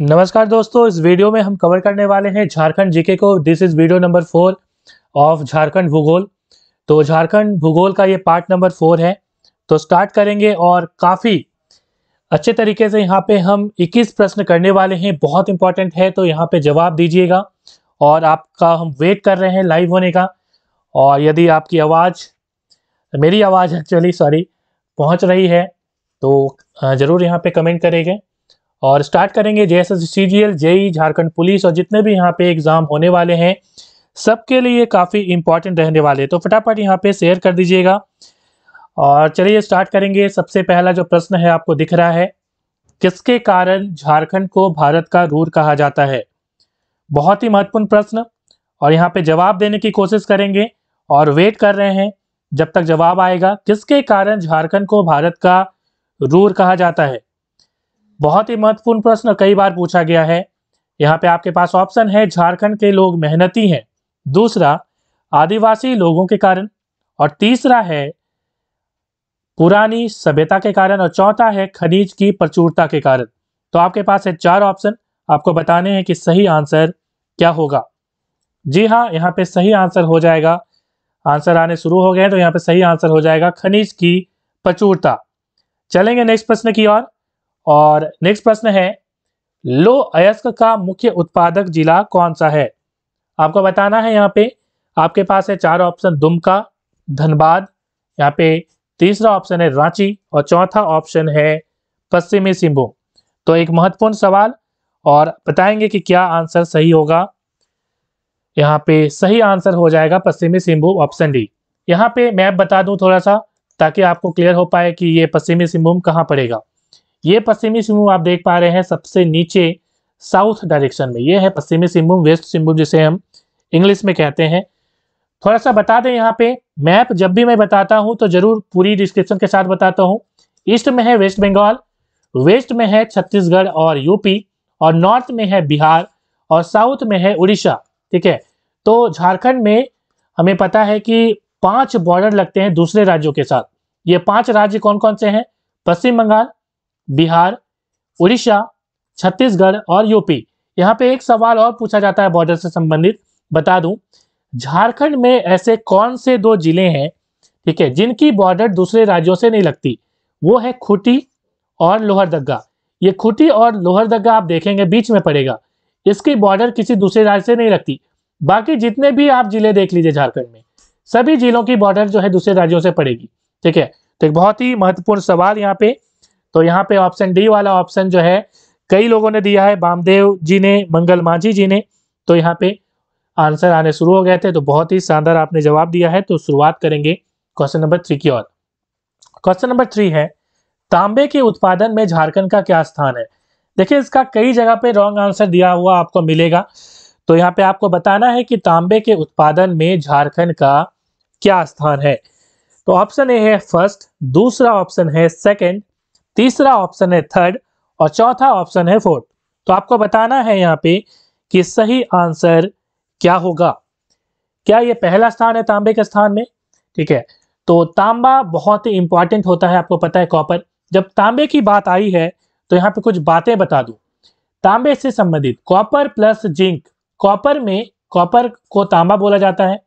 नमस्कार दोस्तों, इस वीडियो में हम कवर करने वाले हैं झारखंड जीके को। This is video number 4 of Jharkhand भूगोल। तो झारखंड भूगोल का ये पार्ट नंबर 4 है। तो स्टार्ट करेंगे और काफ़ी अच्छे तरीके से यहाँ पे हम 21 प्रश्न करने वाले हैं। बहुत इंपॉर्टेंट है, तो यहाँ पे जवाब दीजिएगा और आपका हम वेट कर रहे हैं लाइव होने का। और यदि आपकी आवाज़, मेरी आवाज़ एक्चुअली सॉरी, पहुँच रही है तो ज़रूर यहाँ पे कमेंट करेंगे। और स्टार्ट करेंगे JSS CGL, JE, Jharkhand police और जितने भी यहाँ पे एग्ज़ाम होने वाले हैं सबके लिए काफ़ी इंपॉर्टेंट रहने वाले हैं। तो फटाफट यहाँ पे शेयर कर दीजिएगा और चलिए स्टार्ट करेंगे। सबसे पहला जो प्रश्न है आपको दिख रहा है, किसके कारण झारखंड को भारत का रूर कहा जाता है। बहुत ही महत्वपूर्ण प्रश्न, और यहाँ पे जवाब देने की कोशिश करेंगे और वेट कर रहे हैं जब तक जवाब आएगा। किसके कारण झारखंड को भारत का रूर कहा जाता है। बहुत ही महत्वपूर्ण प्रश्न, कई बार पूछा गया है। यहाँ पे आपके पास ऑप्शन है, झारखंड के लोग मेहनती हैं, दूसरा आदिवासी लोगों के कारण, और तीसरा है पुरानी सभ्यता के कारण, और चौथा है खनिज की प्रचुरता के कारण। तो आपके पास है 4 ऑप्शन, आपको बताने हैं कि सही आंसर क्या होगा। जी हाँ, यहाँ पे सही आंसर हो जाएगा, आंसर आने शुरू हो गए हैं, तो यहाँ पे सही आंसर हो जाएगा खनिज की प्रचुरता। चलेंगे नेक्स्ट प्रश्न की ओर। और नेक्स्ट प्रश्न है, लो अयस्क का मुख्य उत्पादक जिला कौन सा है। आपको बताना है। यहाँ पे आपके पास है 4 ऑप्शन, दुमका, धनबाद, यहाँ पे तीसरा ऑप्शन है रांची, और चौथा ऑप्शन है पश्चिमी सिंहभूम। तो एक महत्वपूर्ण सवाल, और बताएंगे कि क्या आंसर सही होगा। यहाँ पे सही आंसर हो जाएगा पश्चिमी सिंहभूम, ऑप्शन डी। यहाँ पे मैप बता दूं थोड़ा सा, ताकि आपको क्लियर हो पाए कि ये पश्चिमी सिंहभूम कहाँ पड़ेगा। ये पश्चिमी सिंहभूम आप देख पा रहे हैं सबसे नीचे साउथ डायरेक्शन में, ये है पश्चिमी सिंहभूम, वेस्ट सिंहभूम जिसे हम इंग्लिश में कहते हैं। थोड़ा सा बता दें, यहाँ पे मैप जब भी मैं बताता हूँ तो जरूर पूरी डिस्क्रिप्शन के साथ बताता हूँ। ईस्ट में है वेस्ट बंगाल, वेस्ट में है छत्तीसगढ़ और यूपी, और नॉर्थ में है बिहार, और साउथ में है उड़ीसा। ठीक है, तो झारखंड में हमें पता है कि 5 बॉर्डर लगते हैं दूसरे राज्यों के साथ। ये 5 राज्य कौन कौन से हैं? पश्चिम बंगाल, बिहार, उड़ीसा, छत्तीसगढ़ और यूपी। यहाँ पे एक सवाल और पूछा जाता है बॉर्डर से संबंधित, बता दूं, झारखंड में ऐसे कौन से 2 जिले हैं, ठीक है, जिनकी बॉर्डर दूसरे राज्यों से नहीं लगती। वो है खूंटी और लोहरदगा। ये खूंटी और लोहरदगा आप देखेंगे बीच में पड़ेगा, इसकी बॉर्डर किसी दूसरे राज्य से नहीं लगती। बाकी जितने भी आप जिले देख लीजिए झारखंड में, सभी जिलों की बॉर्डर जो है दूसरे राज्यों से पड़ेगी। ठीक है, तो एक बहुत ही महत्वपूर्ण सवाल यहाँ पे। तो यहाँ पे ऑप्शन डी वाला ऑप्शन जो है कई लोगों ने दिया है, बामदेव जी ने, मंगल मांझी जी ने। तो यहाँ पे आंसर आने शुरू हो गए थे, तो बहुत ही शानदार आपने जवाब दिया है। तो शुरुआत करेंगे क्वेश्चन नंबर 3 की ओर। क्वेश्चन नंबर 3 है, तांबे के उत्पादन में झारखंड का क्या स्थान है। देखिए, इसका कई जगह पे रॉन्ग आंसर दिया हुआ आपको मिलेगा। तो यहाँ पे आपको बताना है कि तांबे के उत्पादन में झारखंड का क्या स्थान है। तो ऑप्शन ए है फर्स्ट, दूसरा ऑप्शन है सेकंड, तीसरा ऑप्शन है थर्ड, और चौथा ऑप्शन है फोर्थ। तो आपको बताना है यहाँ पे कि सही आंसर क्या होगा। क्या ये पहला स्थान है तांबे के स्थान में? ठीक है, तो तांबा बहुत ही इंपॉर्टेंट होता है, आपको पता है कॉपर। जब तांबे की बात आई है तो यहाँ पे कुछ बातें बता दूं तांबे से संबंधित। कॉपर प्लस जिंक, कॉपर को तांबा बोला जाता है।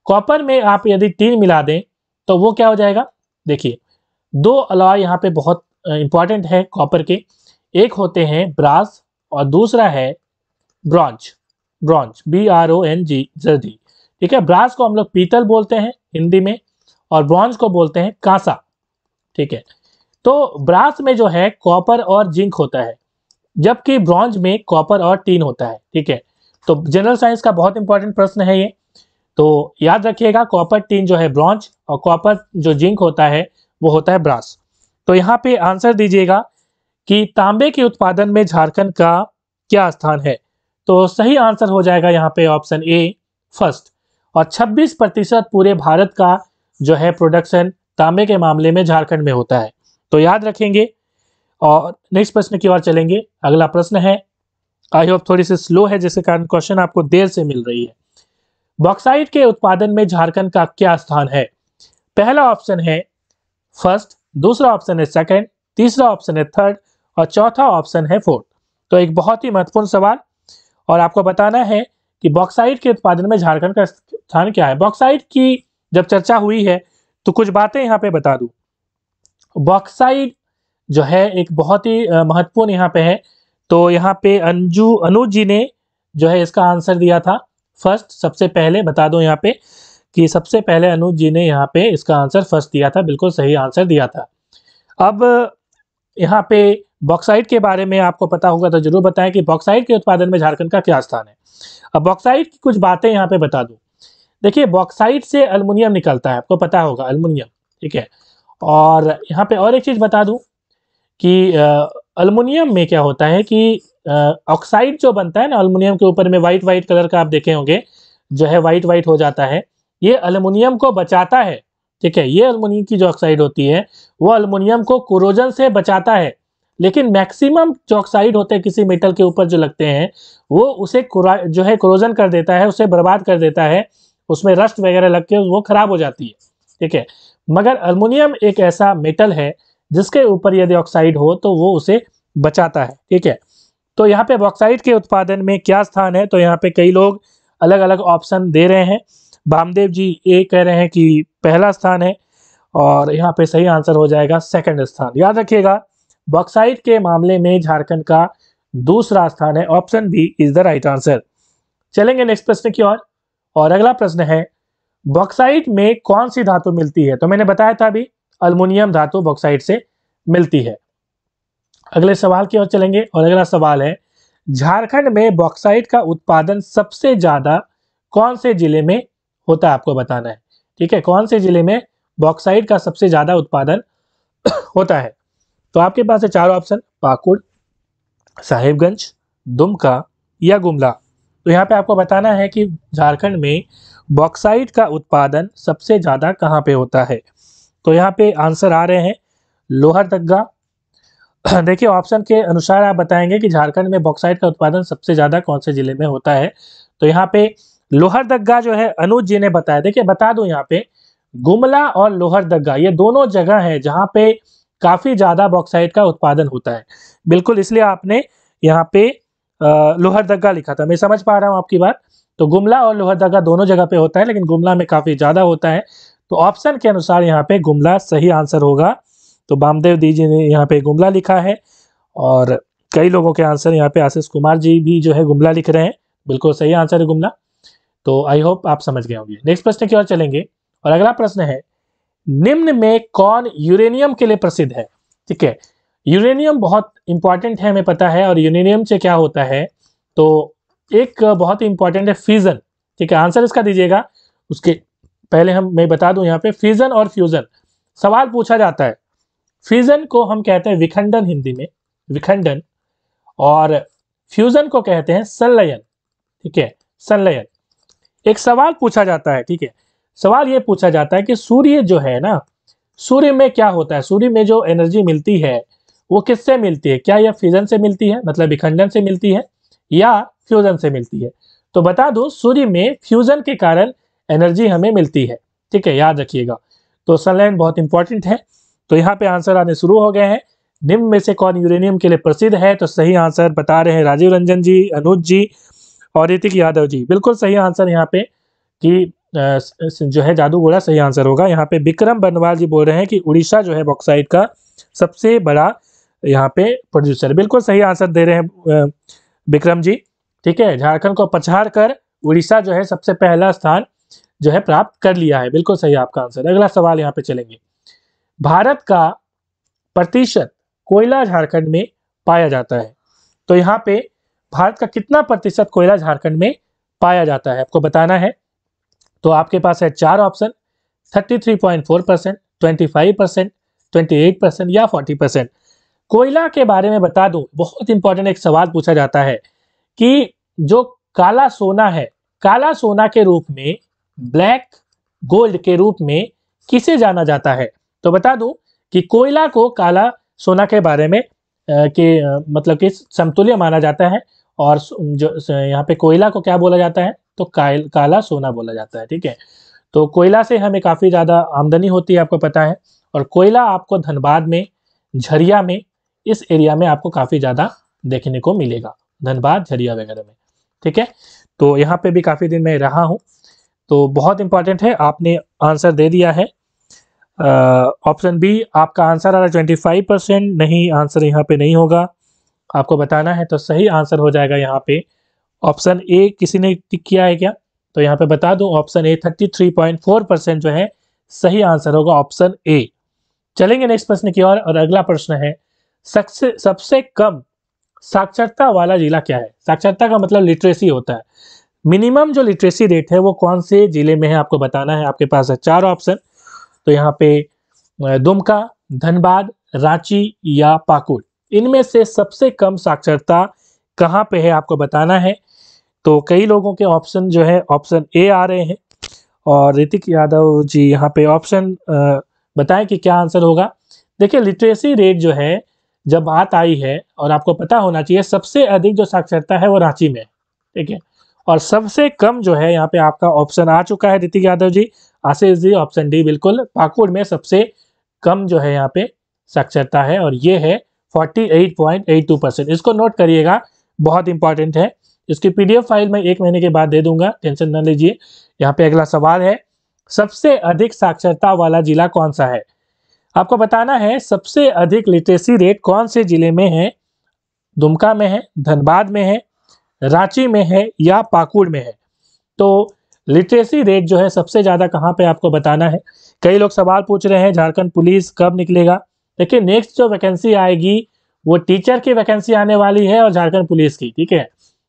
कॉपर में आप यदि 3 मिला दें तो वो क्या हो जाएगा। देखिए, 2 अलॉय यहाँ पे बहुत इंपॉर्टेंट है कॉपर के। एक होते हैं ब्रास और दूसरा है ब्रॉन्ज, BRONZ। ठीक है, ब्रास को हम लोग पीतल बोलते हैं हिंदी में, और ब्रॉन्ज को बोलते हैं कांसा। ठीक है, तो ब्रास में जो है कॉपर और जिंक होता है, जबकि ब्रॉन्ज में कॉपर और टीन होता है। ठीक है, तो जनरल साइंस का बहुत इंपॉर्टेंट प्रश्न है ये, तो याद रखिएगा। कॉपर टीन जो है ब्रॉन्ज, और कॉपर जो जिंक होता है वो होता है ब्रास। तो यहाँ पे आंसर दीजिएगा कि तांबे के उत्पादन में झारखंड का क्या स्थान है। तो सही आंसर हो जाएगा यहाँ पे ऑप्शन ए फर्स्ट, और 26% पूरे भारत का जो है प्रोडक्शन तांबे के मामले में झारखंड में होता है। तो याद रखेंगे। और नेक्स्ट प्रश्न की ओर चलेंगे। अगला प्रश्न है, आई होप थोड़ी सी स्लो है जिसके कारण क्वेश्चन आपको देर से मिल रही है। बॉक्साइट के उत्पादन में झारखंड का क्या स्थान है। पहला ऑप्शन है फर्स्ट, दूसरा ऑप्शन है सेकंड, तीसरा ऑप्शन है थर्ड, और चौथा ऑप्शन है फोर्थ। तो एक बहुत ही महत्वपूर्ण सवाल, और आपको बताना है कि बॉक्साइट के उत्पादन में झारखंड का स्थान क्या है। बॉक्साइट की जब चर्चा हुई है तो कुछ बातें यहाँ पे बता दूं। बॉक्साइट जो है एक बहुत ही महत्वपूर्ण यहाँ पे है। तो यहाँ पे अनुज जी ने जो है इसका आंसर दिया था फर्स्ट, सबसे पहले बता दो यहाँ पे कि सबसे पहले अनुज जी ने यहाँ पे इसका आंसर फर्स्ट दिया था, बिल्कुल सही आंसर दिया था। अब यहाँ पे बॉक्साइट के बारे में आपको पता होगा तो जरूर बताएं कि बॉक्साइट के उत्पादन में झारखंड का क्या स्थान है। अब बॉक्साइट की कुछ बातें यहाँ पे बता दूं। देखिए, बॉक्साइट से अल्युमिनियम निकलता है, आपको पता होगा अल्युमिनियम, ठीक है। और यहाँ पे और एक चीज बता दूं कि अल्युमिनियम में क्या होता है कि ऑक्साइड जो बनता है ना अल्युमिनियम के ऊपर में, वाइट वाइट कलर का आप देखे होंगे, जो है वाइट वाइट हो जाता है, ये अल्युमिनियम को बचाता है, ठीक है। ये अल्युमिनियम की जो ऑक्साइड होती है वो अल्युमिनियम को कोरोजन से बचाता है। लेकिन मैक्सिमम जो ऑक्साइड होते हैं किसी मेटल के ऊपर जो लगते हैं वो उसे जो है कोरोजन कर देता है, उसे बर्बाद कर देता है, उसमें रस्ट वगैरह लग के वो खराब हो जाती है, ठीक है। मगर अल्युमिनियम एक ऐसा मेटल है जिसके ऊपर यदि ऑक्साइड हो तो वो उसे बचाता है, ठीक है। तो यहाँ पे बॉक्साइट के उत्पादन में क्या स्थान है, तो यहाँ पे कई लोग अलग अलग ऑप्शन दे रहे हैं। भामदेव जी ये कह रहे हैं कि पहला स्थान है, और यहाँ पे सही आंसर हो जाएगा सेकंड स्थान। याद रखिएगा, बॉक्साइट के मामले में झारखंड का दूसरा स्थान है, option B is the right answer. चलेंगे नेक्स्ट प्रश्न की ओर, और अगला प्रश्न है बॉक्साइट में कौन सी धातु मिलती है। तो मैंने बताया था अभी अल्युमिनियम धातु बॉक्साइट से मिलती है। अगले सवाल की ओर चलेंगे, और अगला सवाल है झारखंड में बॉक्साइट का उत्पादन सबसे ज्यादा कौन से जिले में होता है, आपको बताना है, ठीक है। कौन से जिले में बॉक्साइट का सबसे ज्यादा उत्पादन होता है। तो आपके पास है चार ऑप्शन, पाकुड़, साहिबगंज, दुमका या गुमला। तो यहाँ पे आपको बताना है कि झारखंड में बॉक्साइट का उत्पादन सबसे ज्यादा कहाँ पे होता है। तो यहाँ पे आंसर आ रहे हैं लोहरदग्गा। देखिए, ऑप्शन के अनुसार आप बताएंगे कि झारखंड में बॉक्साइट का उत्पादन सबसे ज्यादा कौन से जिले में होता है। तो यहाँ पे लोहरदग्गा जो है अनुज जी ने बताया। देखिए बता दूं, यहाँ पे गुमला और लोहरदग्गा ये दोनों जगह है जहाँ पे काफी ज्यादा बॉक्साइट का उत्पादन होता है। बिल्कुल, इसलिए आपने यहाँ पे लोहरदग्गा लिखा था। मैं समझ पा रहा हूँ आपकी बात। तो गुमला और लोहरदग्गा दोनों जगह पे होता है, लेकिन गुमला में काफी ज्यादा होता है। तो ऑप्शन के अनुसार यहाँ पे गुमला सही आंसर होगा। तो बामदेव दी जी ने यहाँ पे गुमला लिखा है, और कई लोगों के आंसर यहाँ पे आशीष कुमार जी भी जो है गुमला लिख रहे हैं। बिल्कुल सही आंसर है गुमला। तो आई होप आप समझ गए होंगे। नेक्स्ट प्रश्न की ओर चलेंगे, और अगला प्रश्न है निम्न में कौन यूरेनियम के लिए प्रसिद्ध है, ठीक है। यूरेनियम बहुत इंपॉर्टेंट है, हमें पता है। और यूरेनियम से क्या होता है, तो एक बहुत ही इंपॉर्टेंट है फिजन, ठीक है। आंसर इसका दीजिएगा, उसके पहले मैं बता दूं यहाँ पे फिजन और फ्यूजन सवाल पूछा जाता है। फिजन को हम कहते हैं विखंडन, हिंदी में विखंडन, और फ्यूजन को कहते हैं संलयन, ठीक है, संलयन। एक सवाल पूछा जाता है, ठीक है। सवाल ये पूछा जाता है कि सूर्य जो है ना, सूर्य में क्या होता है, सूर्य में जो एनर्जी मिलती है वो किससे मिलती है। क्या यह फ्यूजन से मिलती है, मतलब विखंडन से मिलती है, या फ्यूजन से मिलती है। तो बता दो, सूर्य में फ्यूजन के कारण एनर्जी हमें मिलती है, ठीक है, याद रखिएगा। तो संलयन बहुत इंपॉर्टेंट है। तो यहाँ पे आंसर आने शुरू हो गए हैं। निम्न में से कौन यूरेनियम के लिए प्रसिद्ध है। तो सही आंसर बता रहे हैं राजीव रंजन जी, अनुज जी और ऋतिक यादव जी। बिल्कुल सही आंसर यहाँ पे कि जो है जादूगोला सही आंसर होगा। यहाँ पे विक्रम बनवाल जी बोल रहे हैं कि उड़ीसा जो है बॉक्साइट का सबसे बड़ा यहाँ पे प्रोड्यूसर। बिल्कुल सही आंसर दे रहे हैं विक्रम जी, ठीक है। झारखंड को पछाड़ कर उड़ीसा जो है सबसे पहला स्थान जो है प्राप्त कर लिया है। बिल्कुल सही आपका आंसर। अगला सवाल यहाँ पे चलेंगे, भारत का प्रतिशत कोयला झारखंड में पाया जाता है। तो यहाँ पे भारत का कितना प्रतिशत कोयला झारखंड में पाया जाता है, आपको बताना है। तो आपके पास है चार ऑप्शन, 33.4%, 25%, 28% या 40%। कोयला के बारे में बता दूं, बहुत इंपॉर्टेंट एक सवाल पूछा जाता है कि जो काला सोना है, काला सोना के रूप में, ब्लैक गोल्ड के रूप में किसे जाना जाता है। तो बता दूं कि कोयला को काला सोना के बारे में मतलब कि समतुल्य माना जाता है, और जो यहाँ पे कोयला को क्या बोला जाता है, तो काला सोना बोला जाता है, ठीक है। तो कोयला से हमें काफ़ी ज़्यादा आमदनी होती है, आपको पता है। और कोयला आपको धनबाद में, झरिया में, इस एरिया में आपको काफ़ी ज़्यादा देखने को मिलेगा, धनबाद झरिया वगैरह में। ठीक है, तो यहाँ पे भी काफ़ी दिन में रहा हूँ, तो बहुत इंपॉर्टेंट है। आपने आंसर दे दिया है। ऑप्शन बी आपका आंसर आ रहा है 25%, नहीं आंसर यहाँ पे नहीं होगा, आपको बताना है। तो सही आंसर हो जाएगा यहाँ पे ऑप्शन ए। किसी ने टिक किया है क्या? तो यहाँ पे बता दूं, ऑप्शन ए 33.4% जो है सही आंसर होगा, ऑप्शन ए। चलेंगे नेक्स्ट प्रश्न की ओर, और अगला प्रश्न है सबसे कम साक्षरता वाला जिला क्या है? साक्षरता का मतलब लिटरेसी होता है। मिनिमम जो लिटरेसी रेट है वो कौन से जिले में है, आपको बताना है। आपके पास है 4 ऑप्शन, तो यहाँ पे दुमका, धनबाद, रांची या पाकुड़, इनमें से सबसे कम साक्षरता कहाँ पे है आपको बताना है। तो कई लोगों के ऑप्शन जो है ऑप्शन ए आ रहे हैं, और ऋतिक यादव जी यहाँ पे ऑप्शन बताएं कि क्या आंसर होगा। देखिए लिटरेसी रेट जो है जब बात आई है, और आपको पता होना चाहिए सबसे अधिक जो साक्षरता है वो रांची में है। ठीक है, और सबसे कम जो है यहाँ पे आपका ऑप्शन आ चुका है ऋतिक यादव जी, आशीष जी, ऑप्शन डी बिल्कुल, पाकुड़ में सबसे कम जो है यहाँ पे साक्षरता है, और ये है 48.82%। इसको नोट करिएगा, बहुत इंपॉर्टेंट है। इसकी पीडीएफ फाइल मैं 1 महीने के बाद दे दूंगा, टेंशन न लीजिए। यहाँ पे अगला सवाल है, सबसे अधिक साक्षरता वाला जिला कौन सा है? आपको बताना है सबसे अधिक लिटरेसी रेट कौन से जिले में है। दुमका में है, धनबाद में है, रांची में है या पाकुड़ में है। तो लिटरेसी रेट जो है सबसे ज़्यादा कहाँ पे आपको बताना है। कई लोग सवाल पूछ रहे हैं झारखंड पुलिस कब निकलेगा। देखिए नेक्स्ट जो वैकेंसी आएगी वो टीचर की वैकेंसी आने वाली है और झारखंड पुलिस की। ठीक है,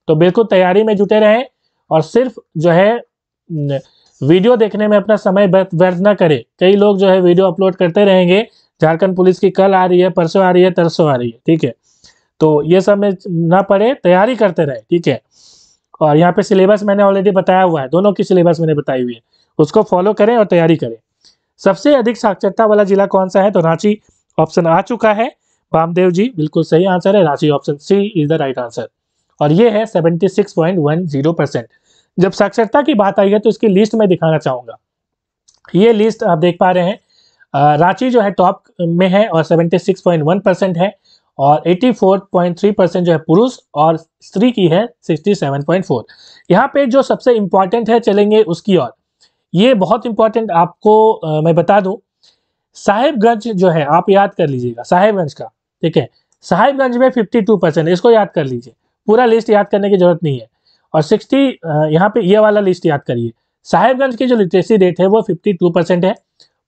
तो बिल्कुल तैयारी में जुटे रहें, और सिर्फ जो है वीडियो देखने में अपना समय व्यर्थ ना करें। कई लोग जो है वीडियो अपलोड करते रहेंगे, झारखंड पुलिस की कल आ रही है, परसों आ रही है, तरसों आ रही है। ठीक है, तो ये सब में ना पड़े, तैयारी करते रहे। ठीक है, और यहाँ पे सिलेबस मैंने ऑलरेडी बताया हुआ है, दोनों की सिलेबस मैंने बताई हुई है, उसको फॉलो करें और तैयारी करें। सबसे अधिक साक्षरता वाला जिला कौन सा है? तो रांची ऑप्शन आ चुका है, वामदेव जी बिल्कुल सही आंसर है, Ranchi, option C is the right answer. और ये है 76.10%। जब साक्षरता की बात आई है तो इसकी लिस्ट में दिखाना चाहूंगा। ये लिस्ट आप देख पा रहे हैं, रांची जो है टॉप में है और 76.1% है, और 84.3% जो है पुरुष, और स्त्री की है 67.4। यहाँ पे जो सबसे इंपॉर्टेंट है, चलेंगे उसकी ओर। ये बहुत इंपॉर्टेंट आपको मैं बता दूं, साहेबगंज जो है आप याद कर लीजिएगा, साहेबगंज का। ठीक है, साहेबगंज में 52%, इसको याद कर लीजिए, पूरा लिस्ट याद करने की जरूरत नहीं है। और 60 यहाँ पे ये वाला लिस्ट याद करिए। साहेबगंज की जो लिटरेसी रेट है वो 52% है।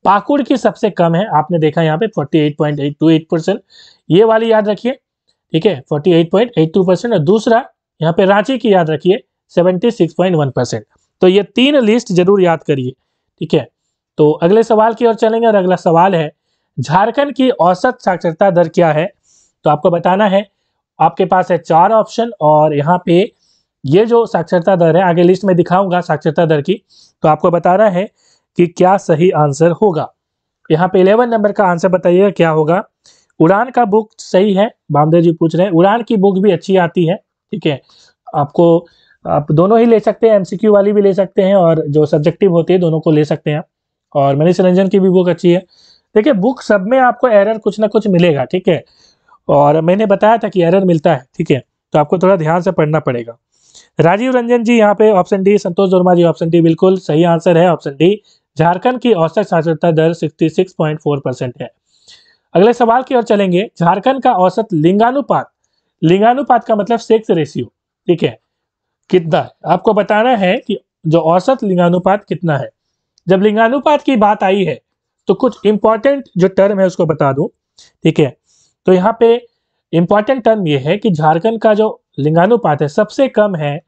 पाकुड़ की सबसे कम है, आपने देखा यहाँ पे 48.28%, ये वाली याद रखिए। ठीक है, 48.82%। और दूसरा यहाँ पे रांची की याद रखिए 76.1%। तो ये 3 लिस्ट जरूर याद करिए। ठीक है, तो अगले सवाल की ओर चलेंगे, और अगला सवाल है झारखंड की औसत साक्षरता दर क्या है? तो आपको बताना है। आपके पास है 4 ऑप्शन, और यहाँ पे ये जो साक्षरता दर है, आगे लिस्ट में दिखाऊंगा साक्षरता दर की, तो आपको बताना है कि क्या सही आंसर होगा। यहाँ पे 11 नंबर का आंसर बताइएगा क्या होगा। उड़ान का बुक सही है, बामदेव जी पूछ रहे हैं, उड़ान की बुक भी अच्छी आती है। ठीक है, आपको आप दोनों ही ले सकते हैं, एमसीक्यू वाली भी ले सकते हैं, और जो सब्जेक्टिव होती है दोनों को ले सकते हैं। और मनीष रंजन की भी बुक अच्छी है। देखिए बुक सब में आपको एरर कुछ ना कुछ मिलेगा। ठीक है, और मैंने बताया था कि एरर मिलता है। ठीक है, तो आपको थोड़ा ध्यान से पढ़ना पड़ेगा। राजीव रंजन जी यहाँ पे ऑप्शन डी, संतोष वर्मा जी ऑप्शन डी बिल्कुल सही आंसर है, ऑप्शन डी। झारखंड की औसत साक्षरता दर 66.4% है। अगले सवाल की ओर चलेंगे, झारखंड का औसत लिंगानुपात, लिंगानुपात का मतलब सेक्स रेशियो, ठीक है, कितना है? आपको बताना है कि जो औसत लिंगानुपात कितना है। जब लिंगानुपात की बात आई है तो कुछ इंपॉर्टेंट जो टर्म है उसको बता दूं। ठीक है, तो यहाँ पे इंपॉर्टेंट टर्म ये है कि झारखंड का जो लिंगानुपात है सबसे कम है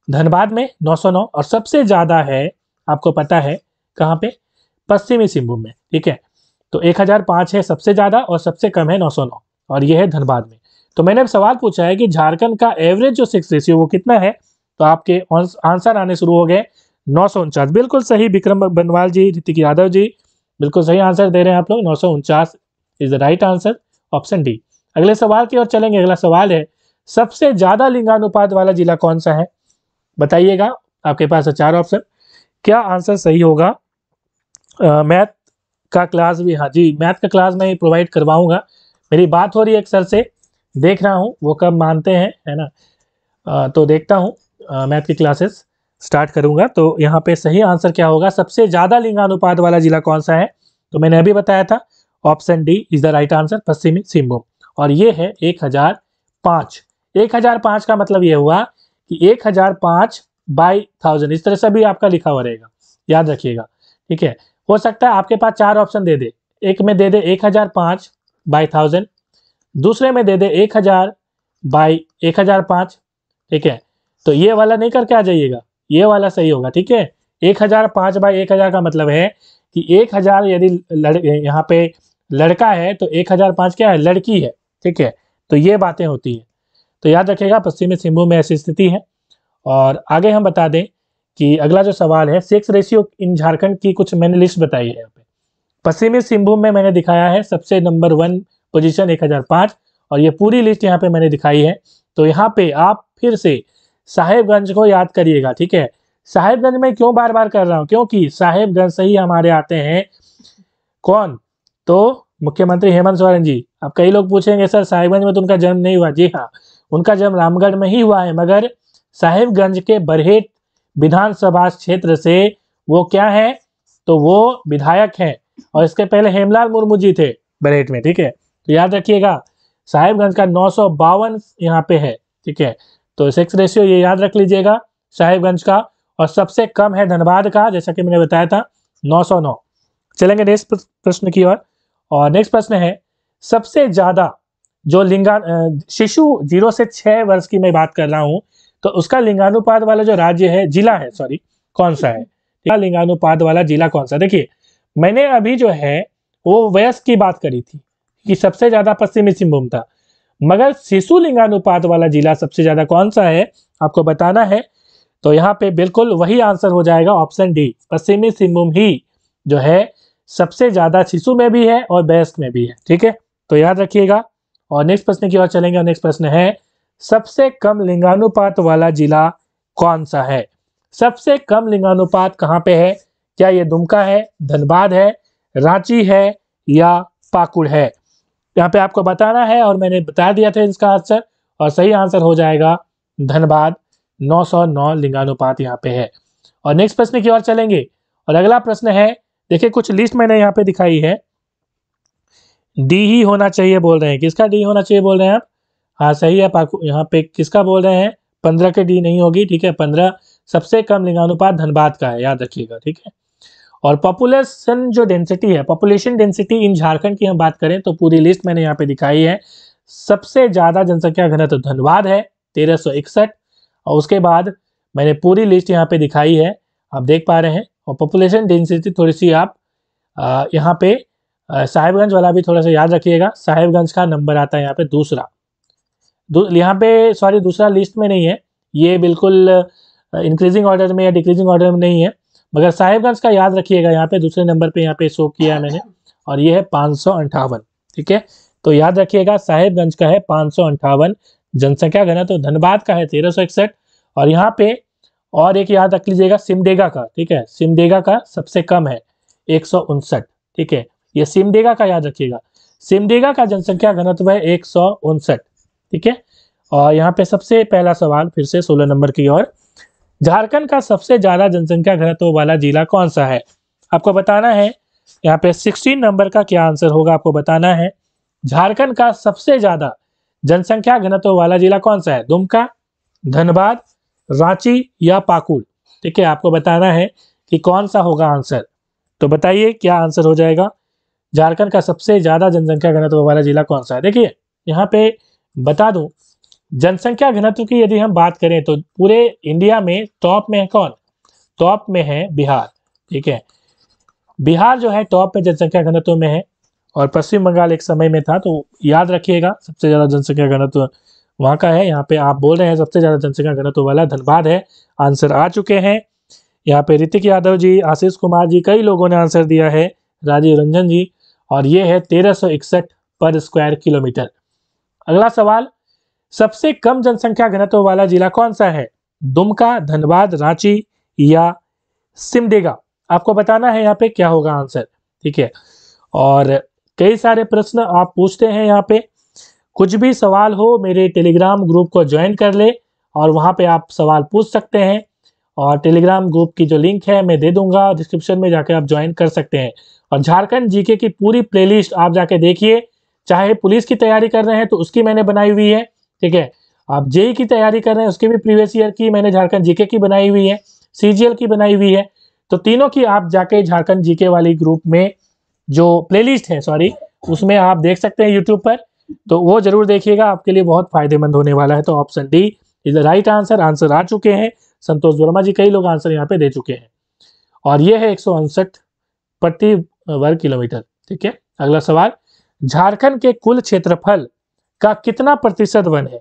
धनबाद में 909, और सबसे ज्यादा है आपको पता है कहाँ पे, पश्चिमी सिंहभूम में। ठीक है, तो 1005 है सबसे ज्यादा, और सबसे कम है 909, और ये है धनबाद में। तो मैंने अब सवाल पूछा है कि झारखंड का एवरेज जो सेक्स रेशियो वो कितना है, तो आपके आंसर आने शुरू हो गए 949। बिल्कुल सही, विक्रम बनवाल जी, ऋतिक यादव जी बिल्कुल सही आंसर दे रहे हैं आप लोग, 949 is the right answer, option D. अगले सवाल की ओर चलेंगे। अगला सवाल है सबसे ज्यादा लिंगानुपात वाला जिला कौन सा है, बताइएगा। आपके पास है 4 ऑप्शन, क्या आंसर सही होगा। मैथ का क्लास भी, हाँ जी मैथ का क्लास मैं प्रोवाइड करवाऊंगा। मेरी बात हो रही है एक सर से, देख रहा हूँ वो कब मानते हैं, है ना। तो देखता हूँ, मैथ की क्लासेस स्टार्ट करूंगा। तो यहाँ पे सही आंसर क्या होगा, सबसे ज्यादा लिंगानुपात वाला जिला कौन सा है, तो मैंने अभी बताया था option D is the right answer, पश्चिमी सिंहभूम। और ये है 1005। 1005 का मतलब ये हुआ कि 1005 बाई 1000, इस तरह से भी आपका लिखा हुआ रहेगा, याद रखिएगा। ठीक है, हो सकता है आपके पास 4 ऑप्शन दे दे, एक में दे दे 1005 बाई 1000, दूसरे में दे दे 1000 बाई 1005। ठीक है, तो ये वाला नहीं करके आ जाइएगा, ये वाला सही होगा। ठीक है, 1005 बाई 1000 का मतलब है कि 1000 यदि यहाँ पे लड़का है तो 1005 क्या है, लड़की है। ठीक है, तो ये बातें होती हैं, तो याद रखिएगा पश्चिमी सिंहभूम में ऐसी स्थिति है। और आगे हम बता दें कि अगला जो सवाल है, सेक्स रेशियो इन झारखंड की कुछ मैंने लिस्ट बताई है यहाँ पे। पश्चिमी सिंहभूम में मैंने दिखाया है सबसे नंबर 1 पोजीशन 1005, और ये पूरी लिस्ट यहाँ पे मैंने दिखाई है। तो यहाँ पे आप फिर से साहेबगंज को याद करिएगा। ठीक है, साहेबगंज में क्यों बार बार कर रहा हूँ, क्योंकि साहेबगंज से ही हमारे आते हैं कौन, तो मुख्यमंत्री हेमंत सोरेन जी। अब कई लोग पूछेंगे सर साहेबगंज में तो उनका जन्म नहीं हुआ, जी हाँ, उनका जन्म रामगढ़ में ही हुआ है, मगर साहेबगंज के बरहेट विधानसभा क्षेत्र से वो क्या है, तो वो विधायक हैं, और इसके पहले हेमलाल मुर्मू जी थे बरहेट में। ठीक है, तो याद रखिएगा साहेबगंज का 952 यहाँ पे है। ठीक है, तो सेक्स रेशियो ये याद रख लीजिएगा साहेबगंज का, और सबसे कम है धनबाद का, जैसा कि मैंने बताया था 909। चलेंगे नेक्स्ट प्रश्न की ओर। और नेक्स्ट प्रश्न है, सबसे ज्यादा जो शिशु 0 से 6 वर्ष की मैं बात कर रहा हूं, तो उसका लिंगानुपात वाला जो राज्य है, जिला है, सॉरी, कौन सा है, लिंगानुपात वाला जिला कौन सा। देखिए मैंने अभी जो है वो वयस्क की बात करी थी कि सबसे ज्यादा पश्चिमी सिंहभूम था, मगर शिशु लिंगानुपात वाला जिला सबसे ज्यादा कौन सा है आपको बताना है। तो यहाँ पे बिल्कुल वही आंसर हो जाएगा, ऑप्शन डी, पश्चिमी सिंहभूम ही जो है सबसे ज्यादा शिशु में भी है और वयस्क में भी है। ठीक है, तो याद रखिएगा। और नेक्स्ट प्रश्न की ओर चलेंगे, और नेक्स्ट प्रश्न है, सबसे कम लिंगानुपात वाला जिला कौन सा है। सबसे कम लिंगानुपात कहाँ पे है, क्या ये दुमका है, धनबाद है, रांची है, या पाकुड़ है। यहाँ पे आपको बताना है, और मैंने बता दिया था इसका आंसर, और सही आंसर हो जाएगा धनबाद, 909 लिंगानुपात यहाँ पे है। और नेक्स्ट प्रश्न की ओर चलेंगे, और अगला प्रश्न है, देखिए कुछ लिस्ट मैंने यहाँ पे दिखाई है, डी ही होना चाहिए बोल रहे हैं, किसका डी होना चाहिए बोल रहे हैं आप, हाँ सही है। यहाँ पे किसका बोल रहे हैं, 15 के डी नहीं होगी। ठीक है, 15 सबसे कम लिंगानुपात धनबाद का है, याद रखिएगा। ठीक है, और पॉपुलेशन जो डेंसिटी है, पॉपुलेशन डेंसिटी इन झारखंड की हम बात करें तो पूरी लिस्ट मैंने यहाँ पे दिखाई है। सबसे ज्यादा जनसंख्या घनत्व तो धनबाद है 1361, और उसके बाद मैंने पूरी लिस्ट यहाँ पे दिखाई है, आप देख पा रहे हैं। और पॉपुलेशन डेंसिटी थोड़ी सी आप यहाँ पे साहेबगंज वाला भी थोड़ा सा याद रखिएगा, साहेबगंज का नंबर आता है यहाँ पे दूसरा, यहाँ पे सॉरी दूसरा लिस्ट में नहीं है, ये बिल्कुल इंक्रीजिंग ऑर्डर में या डिक्रीजिंग ऑर्डर में नहीं है, मगर साहेबगंज का याद रखिएगा, यहाँ पे दूसरे नंबर पे यहाँ पे शो किया है मैंने, और ये है 558। ठीक है, तो याद रखिएगा साहेबगंज का है 558 जनसंख्या घनत्व, तो धनबाद का है 1361, और यहाँ पे और एक याद रख लीजिएगा सिमडेगा का। ठीक है, सिमडेगा का सबसे कम है 159। ठीक है, ये सिमडेगा का याद रखिएगा, सिमडेगा का जनसंख्या घनत्व है 159। ठीक है, और यहाँ पे सबसे पहला सवाल फिर से 16 नंबर की ओर, झारखंड का सबसे ज्यादा जनसंख्या घनत्व वाला जिला कौन सा है, आपको बताना है। यहाँ पे 16 नंबर का क्या आंसर होगा आपको बताना है, झारखंड का सबसे ज्यादा जनसंख्या घनत्व वाला जिला कौन सा है, दुमका, धनबाद, रांची, या पाकुड़। ठीक है, आपको बताना है कि कौन सा होगा आंसर, तो बताइए क्या आंसर हो जाएगा, झारखंड का सबसे ज्यादा जनसंख्या घनत्व वाला जिला कौन सा है। देखिए यहाँ पे बता दूं, जनसंख्या घनत्व की यदि हम बात करें तो पूरे इंडिया में टॉप में है कौन, टॉप में है बिहार। ठीक है, बिहार जो है टॉप में जनसंख्या घनत्व में है, और पश्चिम बंगाल एक समय में था, तो याद रखिएगा सबसे ज्यादा जनसंख्या घनत्व वहाँ का है। यहाँ पे आप बोल रहे हैं सबसे ज्यादा जनसंख्या घनत्व वाला धनबाद है, आंसर आ चुके हैं। यहाँ पे ऋतिक यादव जी, आशीष कुमार जी, कई लोगों ने आंसर दिया है, राजीव रंजन जी, और ये है 1361 पर स्क्वायर किलोमीटर। अगला सवाल, सबसे कम जनसंख्या घनत्व वाला जिला कौन सा है, दुमका, धनबाद, रांची, या सिमडेगा। आपको बताना है यहाँ पे क्या होगा आंसर। ठीक है, और कई सारे प्रश्न आप पूछते हैं यहाँ पे, कुछ भी सवाल हो मेरे टेलीग्राम ग्रुप को ज्वाइन कर ले और वहाँ पे आप सवाल पूछ सकते हैं। और टेलीग्राम ग्रुप की जो लिंक है मैं दे दूंगा डिस्क्रिप्शन में, जाके आप ज्वाइन कर सकते हैं। और झारखंड जीके की पूरी प्लेलिस्ट आप जाके देखिए। चाहे पुलिस की तैयारी कर रहे हैं तो उसकी मैंने बनाई हुई है, ठीक है। आप जेई की तैयारी कर रहे हैं उसके भी प्रीवियस ईयर की मैंने झारखंड जीके की बनाई हुई है, सीजीएल की बनाई हुई है। तो तीनों की आप जाके झारखंड जीके वाली ग्रुप में जो प्लेलिस्ट है, सॉरी, उसमें आप देख सकते हैं यूट्यूब पर। तो वो जरूर देखिएगा, आपके लिए बहुत फायदेमंद होने वाला है। तो option D is the right answer. Answer आ चुके हैं संतोष वर्मा जी, कई लोग आंसर यहाँ पे दे चुके हैं। और ये है 169 प्रति वर्ग किलोमीटर, ठीक है। अगला सवाल, झारखंड के कुल क्षेत्रफल का कितना प्रतिशत वन है?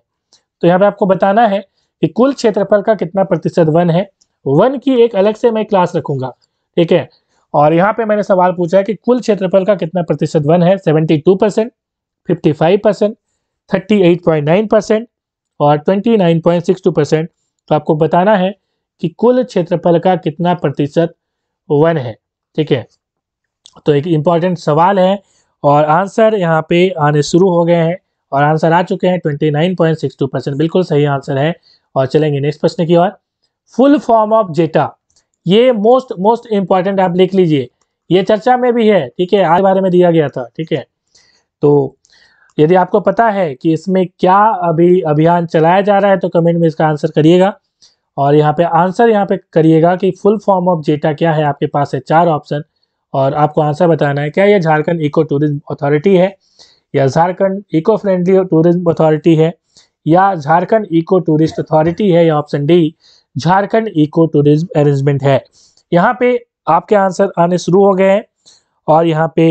तो यहाँ पे आपको बताना है कि कुल क्षेत्रफल का कितना प्रतिशत वन है। वन की एक अलग से मैं क्लास रखूंगा, ठीक है। और यहाँ पे मैंने सवाल पूछा है कि कुल क्षेत्रफल का कितना प्रतिशत वन है। 72%, 55%, 38.9% और 29.62%। तो आपको बताना है कि कुल क्षेत्रफल का कितना प्रतिशत वन है, ठीक है। तो एक इम्पॉर्टेंट सवाल है और आंसर यहाँ पे आने शुरू हो गए हैं और आंसर आ चुके हैं 29.62%, बिल्कुल सही आंसर है। और चलेंगे नेक्स्ट प्रश्न की ओर। फुल फॉर्म ऑफ जेटा, ये मोस्ट इंपॉर्टेंट आप लिख लीजिए, ये चर्चा में भी है, ठीक है, आज बारे में दिया गया था, ठीक है। तो यदि आपको पता है कि इसमें क्या अभी अभियान चलाया जा रहा है तो कमेंट में इसका आंसर करिएगा। और यहाँ पे आंसर यहाँ पे करिएगा कि फुल फॉर्म ऑफ जेटा क्या है। आपके पास है 4 ऑप्शन और आपको आंसर बताना है, क्या ये झारखंड इको टूरिज्म अथॉरिटी है, या Jharkhand eco friendly tourism authority है, या झारखंड इको टूरिस्ट अथॉरिटी है, या option D Jharkhand eco tourism arrangement है। यहाँ पे आपके आंसर आने शुरू हो गए हैं और यहाँ पे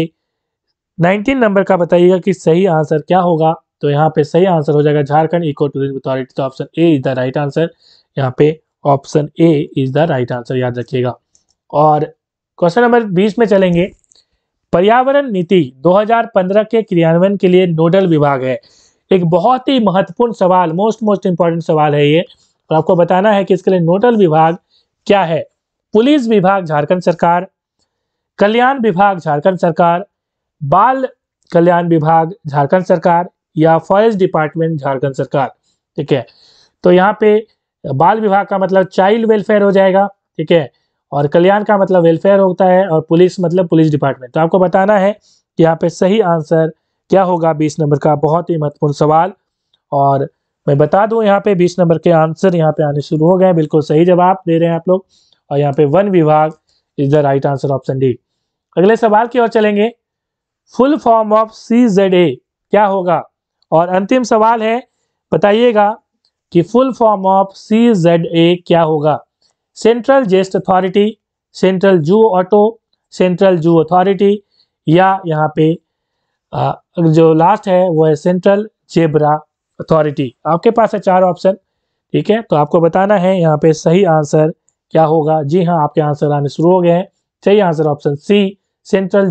19 नंबर का बताइएगा कि सही आंसर क्या होगा। तो यहाँ पे सही आंसर हो जाएगा झारखंड इको टूरिज्म अथॉरिटी। तो option A is the right answer. यहाँ पे option A is the right answer, याद रखिएगा। और क्वेश्चन नंबर 20 में चलेंगे। पर्यावरण नीति 2015 के क्रियान्वयन के लिए नोडल विभाग है। एक बहुत ही महत्वपूर्ण सवाल, मोस्ट इंपॉर्टेंट सवाल है ये। और आपको बताना है कि इसके लिए नोडल विभाग क्या है। पुलिस विभाग झारखंड सरकार, कल्याण विभाग झारखंड सरकार, बाल कल्याण विभाग झारखंड सरकार, या फॉरेस्ट डिपार्टमेंट झारखंड सरकार, ठीक है। तो यहाँ पे बाल विभाग का मतलब चाइल्ड वेलफेयर हो जाएगा, ठीक है। और कल्याण का मतलब वेलफेयर होता है और पुलिस मतलब पुलिस डिपार्टमेंट। तो आपको बताना है कि यहाँ पे सही आंसर क्या होगा 20 नंबर का। बहुत ही महत्वपूर्ण सवाल। और मैं बता दूं यहाँ पे 20 नंबर के आंसर यहाँ पे आने शुरू हो गए हैं। बिल्कुल सही जवाब दे रहे हैं आप लोग। और यहाँ पे वन विभाग is the right answer, option D. अगले सवाल की ओर चलेंगे। फुल फॉर्म ऑफ CZA क्या होगा? और अंतिम सवाल है, बताइएगा कि फुल फॉर्म ऑफ CZA क्या होगा। Central jest authority, central zoo auto, central zoo authority, या यहाँ पे जो लास्ट है वो है सेंट्रल जेब्रा अथॉरिटी। आपके पास है 4 ऑप्शन, ठीक है। तो आपको बताना है यहाँ पे सही आंसर क्या होगा। जी हाँ, आपके आंसर आने शुरू हो गए हैं। सही आंसर ऑप्शन सी, सेंट्रल